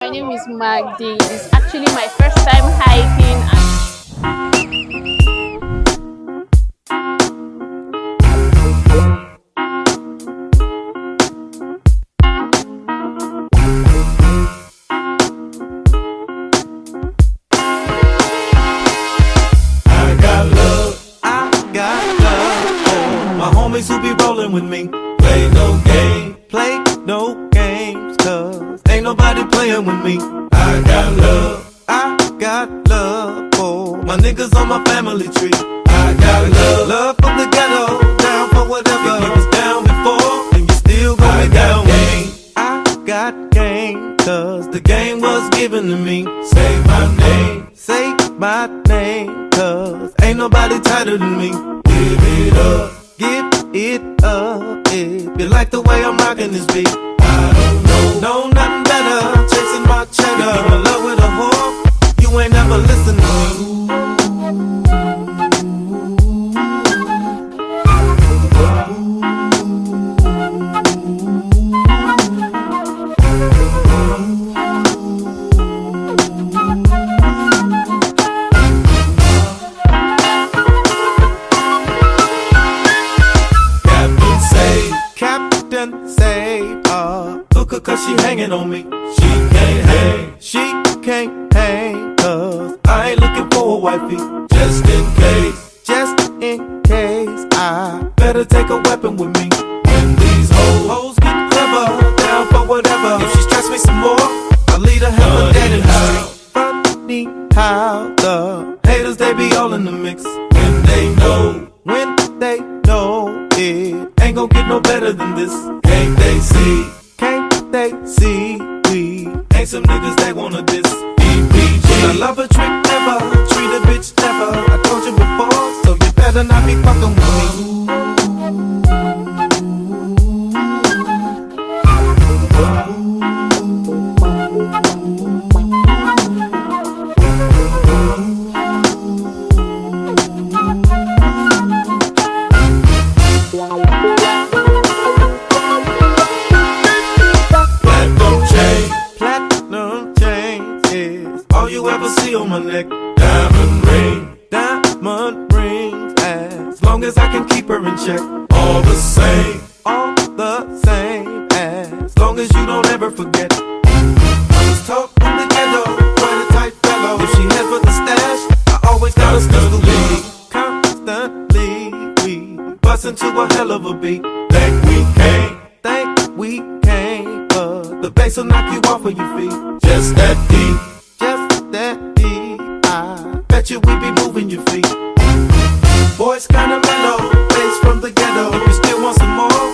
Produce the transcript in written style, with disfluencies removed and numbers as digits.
my name is Magdi. It's actually my first time hiking. My homies who be rollin' with me. Play no games, cause ain't nobody playin' with me. I got love for my niggas on my family tree. I got love from the ghetto, down for whatever. If you was down before, then you still gon' be down with me. I got game, cause the game was given to me. Say my name, cause ain't nobody tighter than me. Give it up. If you like the way I'm rockin' this beat, I don't know nothing better. Chasing my cheddar, in love with a whore. You ain't never listen to me. Save her hooker cause she hanging on me. She can't hang cause I ain't looking for a wifey. Just in case I better take a weapon with me. When these hoes get clever, down for whatever. If she stress me some more, I'll lead her hella dead in the street. Funny how the haters, they be all in the mix. When they know it ain't gon' get no better than this. Can't they see we ain't some niggas they wanna diss. EPG, I love a trick never, treat a bitch never. I told you before, so you better not be fucking with me. All you ever see on my neck, diamond rings. As long as I can keep her in check, all the same. As long as you don't ever forget. I was taught from the ghetto, quite a tight fellow. If she head for the stash, I always got a pistol with me. Constantly, we bust into a hell of a beat. Think we came, but the bass will knock you off of your feet. Just that deep. I bet you we be moving your feet. Boys kinda mellow, bass from the ghetto. If you still want some more,